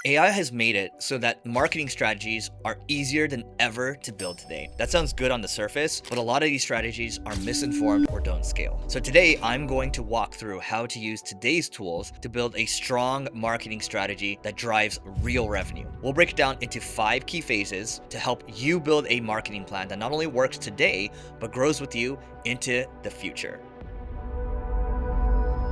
AI has made it so that marketing strategies are easier than ever to build today. That sounds good on the surface, but a lot of these strategies are misinformed or don't scale. So today I'm going to walk through how to use today's tools to build a strong marketing strategy that drives real revenue. We'll break it down into 5 key phases to help you build a marketing plan that not only works today, but grows with you into the future.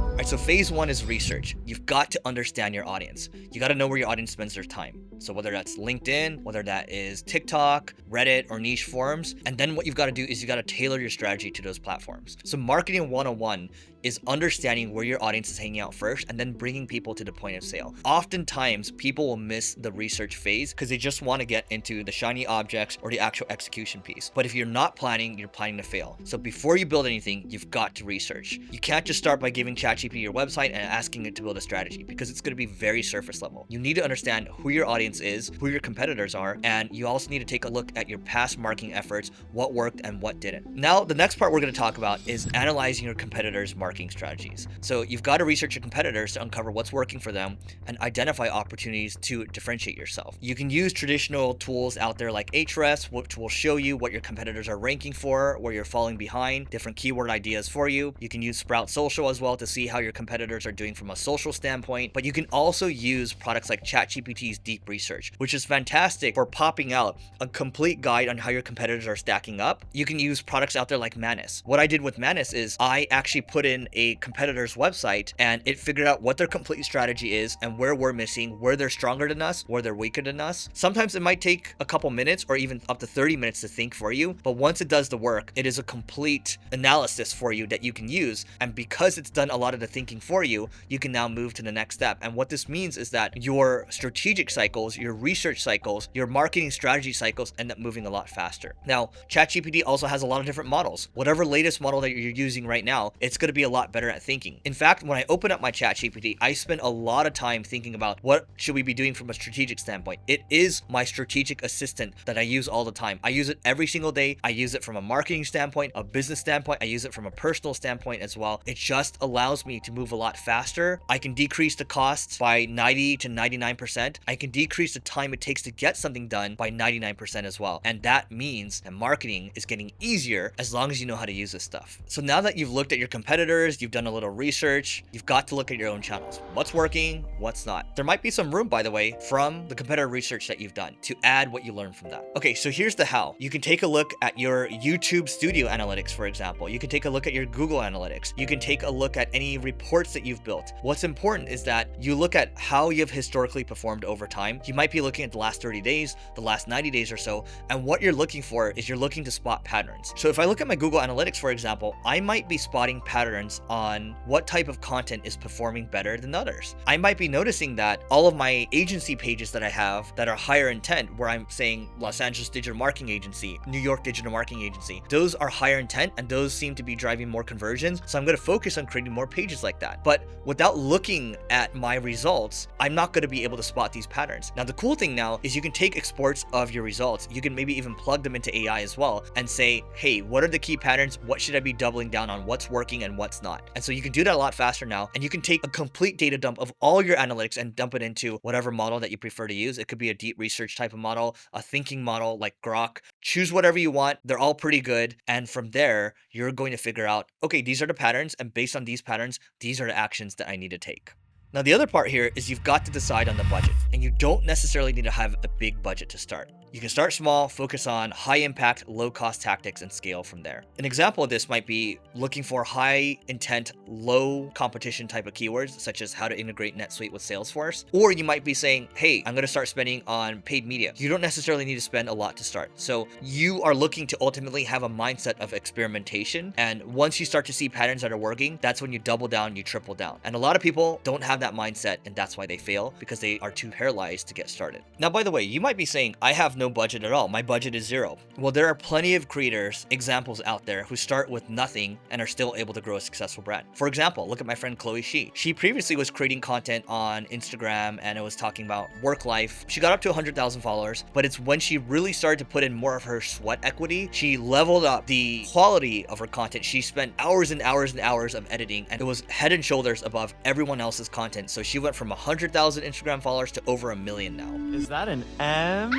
All right, so phase 1 is research. You've got to understand your audience. You got to know where your audience spends their time. So whether that's LinkedIn, whether that is TikTok, Reddit, or niche forums, and then what you've got to do is you got to tailor your strategy to those platforms. So marketing 101 is understanding where your audience is hanging out first and then bringing people to the point of sale. Oftentimes, people will miss the research phase because they just want to get into the shiny objects or the actual execution piece. But if you're not planning, you're planning to fail. So before you build anything, you've got to research. You can't just start by giving ChatGPT your website and asking it to build a strategy because it's going to be very surface level. You need to understand who your audience is, who your competitors are, and you also need to take a look at your past marketing efforts, what worked and what didn't. Now, the next part we're going to talk about is analyzing your competitors' marketing strategies. So you've got to research your competitors to uncover what's working for them and identify opportunities to differentiate yourself. You can use traditional tools out there like Ahrefs, which will show you what your competitors are ranking for, where you're falling behind, different keyword ideas for you. You can use Sprout Social as well to see how your competitors are doing from a social standpoint, but you can also use products like ChatGPT's deep research, which is fantastic for popping out a complete guide on how your competitors are stacking up. You can use products out there like Manus. What I did with Manus is I actually put in a competitor's website and it figured out what their complete strategy is and where we're missing, where they're stronger than us, where they're weaker than us. Sometimes it might take a couple minutes or even up to 30 minutes to think for you, but once it does the work, it is a complete analysis for you that you can use. And because it's done a lot of the thinking for you, you can now move to the next step. And what this means is that your strategic cycles, your research cycles, your marketing strategy cycles end up moving a lot faster. Now, ChatGPT also has a lot of different models. Whatever latest model that you're using right now, it's going to be a lot better at thinking. In fact, when I open up my ChatGPT, I spend a lot of time thinking about what should we be doing from a strategic standpoint. It is my strategic assistant that I use all the time. I use it every single day. I use it from a marketing standpoint, a business standpoint. I use it from a personal standpoint as well. It just allows me to move a lot faster. I can decrease the costs by 90 to 99%. I can decrease the time it takes to get something done by 99% as well. And that means that marketing is getting easier as long as you know how to use this stuff. So now that you've looked at your competitors, you've done a little research, you've got to look at your own channels. What's working, what's not. There might be some room, by the way, from the competitor research that you've done to add what you learned from that. Okay, so here's the how. You can take a look at your YouTube Studio analytics, for example. You can take a look at your Google Analytics. You can take a look at any reports that you've built. What's important is that you look at how you've historically performed over time. You might be looking at the last 30 days, the last 90 days or so, and what you're looking for is you're looking to spot patterns. So if I look at my Google Analytics, for example, I might be spotting patterns on what type of content is performing better than others. I might be noticing that all of my agency pages that I have that are higher intent, where I'm saying Los Angeles Digital Marketing Agency, New York Digital Marketing Agency, those are higher intent and those seem to be driving more conversions. So I'm going to focus on creating more pages like that. But without looking at my results, I'm not going to be able to spot these patterns. Now, the cool thing now is you can take exports of your results. You can maybe even plug them into AI as well and say, hey, what are the key patterns? What should I be doubling down on? What's working and what's not? And so you can do that a lot faster now. And you can take a complete data dump of all your analytics and dump it into whatever model that you prefer to use. It could be a deep research type of model, a thinking model like Grok. Choose whatever you want. They're all pretty good. And from there, you're going to figure out, okay, these are the patterns. And based on these patterns, these are the actions that I need to take. Now, the other part here is you've got to decide on the budget, and you don't necessarily need to have a big budget to start. You can start small, focus on high impact, low cost tactics and scale from there. An example of this might be looking for high intent, low competition type of keywords, such as how to integrate NetSuite with Salesforce. Or you might be saying, hey, I'm going to start spending on paid media. You don't necessarily need to spend a lot to start. So you are looking to ultimately have a mindset of experimentation. And once you start to see patterns that are working, that's when you double down, you triple down. And a lot of people don't have that mindset, and that's why they fail, because they are too paralyzed to get started. Now, by the way, you might be saying, I have no no budget at all. My budget is zero. Well, there are plenty of creators, examples out there who start with nothing and are still able to grow a successful brand. For example, look at my friend Chloe Shi. She previously was creating content on Instagram and it was talking about work life. She got up to 100,000 followers, but it's when she really started to put in more of her sweat equity, she leveled up the quality of her content. She spent hours and hours and hours of editing, and it was head and shoulders above everyone else's content. So she went from 100,000 Instagram followers to over 1 million now. Is that an M?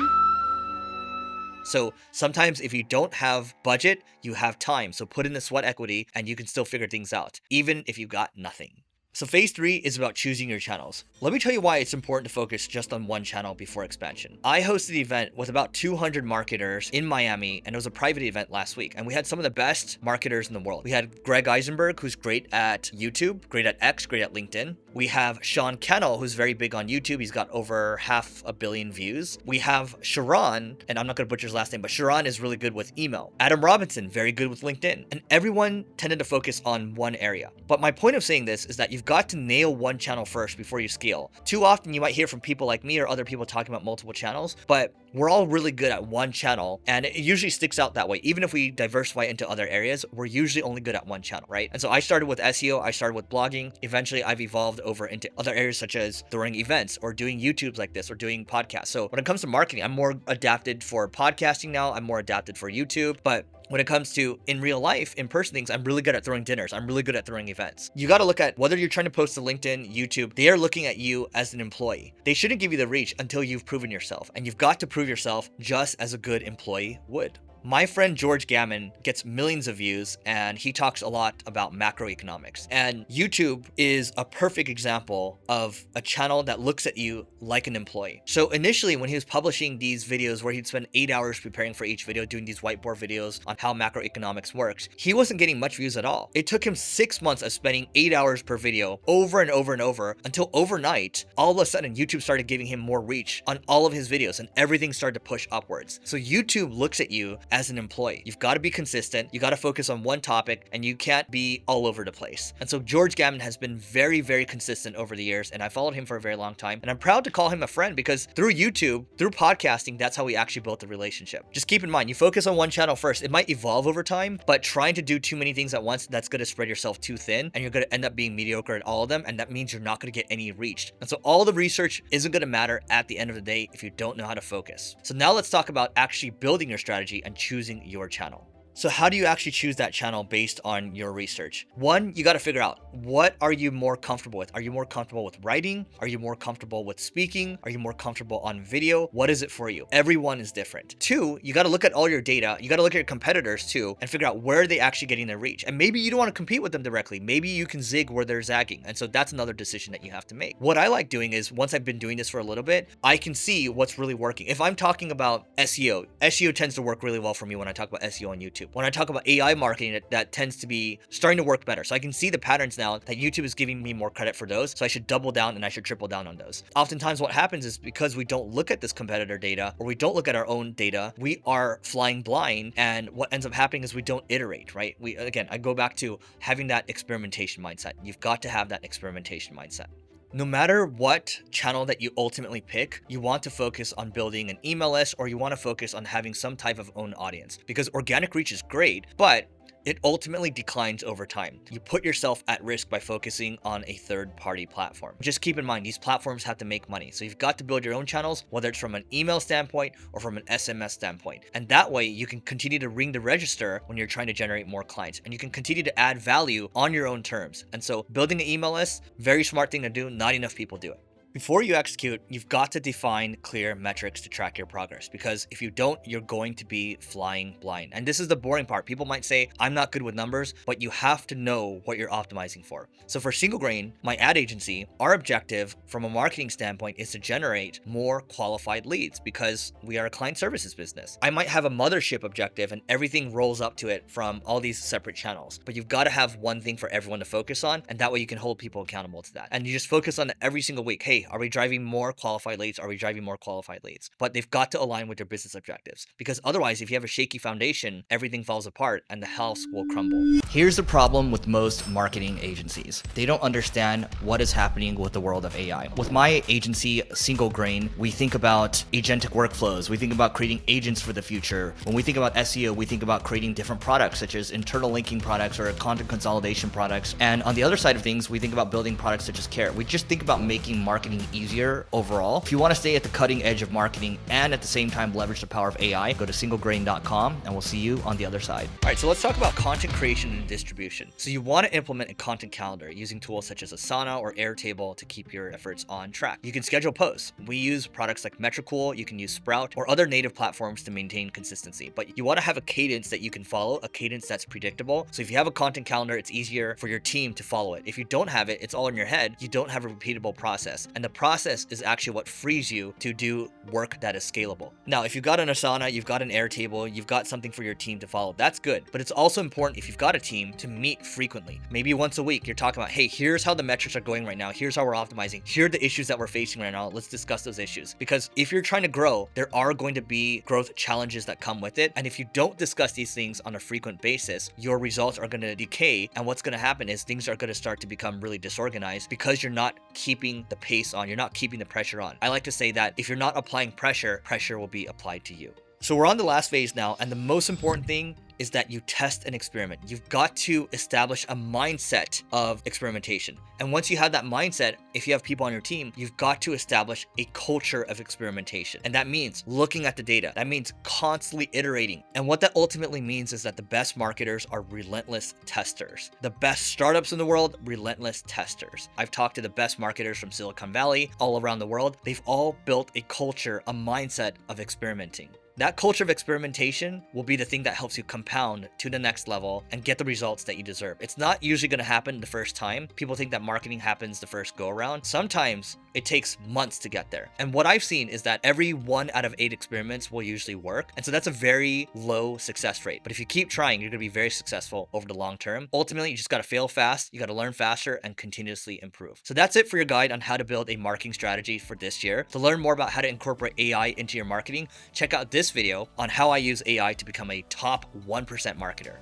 So sometimes if you don't have budget, you have time. So put in the sweat equity and you can still figure things out, even if you got nothing. So phase 3 is about choosing your channels. Let me tell you why it's important to focus just on one channel before expansion. I hosted the event with about 200 marketers in Miami, and it was a private event last week. And we had some of the best marketers in the world. We had Greg Eisenberg, who's great at YouTube, great at X, great at LinkedIn. We have Sean Kennel, who's very big on YouTube. He's got over 500 million views. We have Sharon, and I'm not going to butcher his last name, but Sharon is really good with email. Adam Robinson, very good with LinkedIn. And everyone tended to focus on one area. But my point of saying this is that you've got to nail one channel first before you scale. Too often you might hear from people like me or other people talking about multiple channels, but we're all really good at one channel and it usually sticks out that way. Even if we diversify into other areas, we're usually only good at one channel, right? And so I started with SEO, I started with blogging. Eventually I've evolved over into other areas such as throwing events or doing YouTubes like this or doing podcasts. So when it comes to marketing, I'm more adapted for podcasting now. I'm more adapted for YouTube, but when it comes to in real life, in-person things, I'm really good at throwing dinners. I'm really good at throwing events. You got to look at whether you're trying to post to LinkedIn, YouTube, they are looking at you as an employee. They shouldn't give you the reach until you've proven yourself. And you've got to prove yourself just as a good employee would. My friend George Gammon gets millions of views and he talks a lot about macroeconomics. And YouTube is a perfect example of a channel that looks at you like an employee. So initially when he was publishing these videos where he'd spend 8 hours preparing for each video, doing these whiteboard videos on how macroeconomics works, he wasn't getting much views at all. It took him 6 months of spending 8 hours per video over and over and over until overnight, all of a sudden YouTube started giving him more reach on all of his videos and everything started to push upwards. So YouTube looks at you as an employee. You've got to be consistent. You got to focus on one topic and you can't be all over the place. And so George Gammon has been very, very consistent over the years and I followed him for a very long time. And I'm proud to call him a friend because through YouTube, through podcasting, that's how we actually built the relationship. Just keep in mind, you focus on one channel first. It might evolve over time, but trying to do too many things at once, that's going to spread yourself too thin and you're going to end up being mediocre at all of them. And that means you're not going to get any reach. And so all the research isn't going to matter at the end of the day if you don't know how to focus. So now let's talk about actually building your strategy and choosing your channel. So how do you actually choose that channel based on your research? One, you got to figure out, what are you more comfortable with? Are you more comfortable with writing? Are you more comfortable with speaking? Are you more comfortable on video? What is it for you? Everyone is different. Two, you got to look at all your data. You got to look at your competitors too and figure out where are they actually getting their reach. And maybe you don't want to compete with them directly. Maybe you can zig where they're zagging. And so that's another decision that you have to make. What I like doing is once I've been doing this for a little bit, I can see what's really working. If I'm talking about SEO tends to work really well for me when I talk about SEO on YouTube. When I talk about AI marketing, that tends to be starting to work better. So I can see the patterns now that YouTube is giving me more credit for those. So I should double down and I should triple down on those. Oftentimes what happens is because we don't look at this competitor data or we don't look at our own data, we are flying blind. And what ends up happening is we don't iterate, right? I go back to having that experimentation mindset. You've got to have that experimentation mindset. No matter what channel that you ultimately pick, you want to focus on building an email list or you want to focus on having some type of own audience because organic reach is great, but it ultimately declines over time. You put yourself at risk by focusing on a third-party platform. Just keep in mind, these platforms have to make money. So you've got to build your own channels, whether it's from an email standpoint or from an SMS standpoint. And that way you can continue to ring the register when you're trying to generate more clients and you can continue to add value on your own terms. And so building an email list, very smart thing to do. Not enough people do it. Before you execute, you've got to define clear metrics to track your progress because if you don't, you're going to be flying blind. And this is the boring part. People might say, I'm not good with numbers, but you have to know what you're optimizing for. So for Single Grain, my ad agency, our objective from a marketing standpoint is to generate more qualified leads because we are a client services business. I might have a mothership objective and everything rolls up to it from all these separate channels, but you've got to have one thing for everyone to focus on. And that way you can hold people accountable to that. And you just focus on it every single week. Hey, hey, are we driving more qualified leads? Are we driving more qualified leads? But they've got to align with their business objectives, because otherwise, if you have a shaky foundation, everything falls apart and the house will crumble. Here's the problem with most marketing agencies. They don't understand what is happening with the world of AI. With my agency, Single Grain, we think about agentic workflows. We think about creating agents for the future. When we think about SEO, we think about creating different products, such as internal linking products or content consolidation products. And on the other side of things, we think about building products such as Care. We just think about making marketing easier overall. If you want to stay at the cutting edge of marketing and at the same time leverage the power of AI, go to singlegrain.com and we'll see you on the other side. All right, so let's talk about content creation and distribution. So you want to implement a content calendar using tools such as Asana or Airtable to keep your efforts on track. You can schedule posts. We use products like Metricool, you can use Sprout or other native platforms to maintain consistency, but you want to have a cadence that you can follow, a cadence that's predictable. So if you have a content calendar, it's easier for your team to follow it. If you don't have it, it's all in your head. You don't have a repeatable process, and the process is actually what frees you to do work that is scalable. Now, if you've got an Asana, you've got an Airtable, you've got something for your team to follow, that's good. But it's also important, if you've got a team, to meet frequently. Maybe once a week, you're talking about, hey, here's how the metrics are going right now. Here's how we're optimizing. Here are the issues that we're facing right now. Let's discuss those issues. Because if you're trying to grow, there are going to be growth challenges that come with it. And if you don't discuss these things on a frequent basis, your results are going to decay. And what's going to happen is things are going to start to become really disorganized because you're not keeping the pace on, you're not keeping the pressure on. I like to say that if you're not applying pressure, pressure will be applied to you. So we're on the last phase now, and the most important thing is that you test and experiment. You've got to establish a mindset of experimentation. And once you have that mindset, if you have people on your team, you've got to establish a culture of experimentation. And that means looking at the data. That means constantly iterating. And what that ultimately means is that the best marketers are relentless testers. The best startups in the world, relentless testers. I've talked to the best marketers from Silicon Valley, all around the world. They've all built a culture, a mindset of experimenting. That culture of experimentation will be the thing that helps you compound to the next level and get the results that you deserve. It's not usually going to happen the first time. People think that marketing happens the first go around. Sometimes it takes months to get there. And what I've seen is that every 1 out of 8 experiments will usually work. And so that's a very low success rate. But if you keep trying, you're going to be very successful over the long term. Ultimately, you just got to fail fast. You got to learn faster and continuously improve. So that's it for your guide on how to build a marketing strategy for this year. To learn more about how to incorporate AI into your marketing, check out this video on how I use AI to become a top 1% marketer.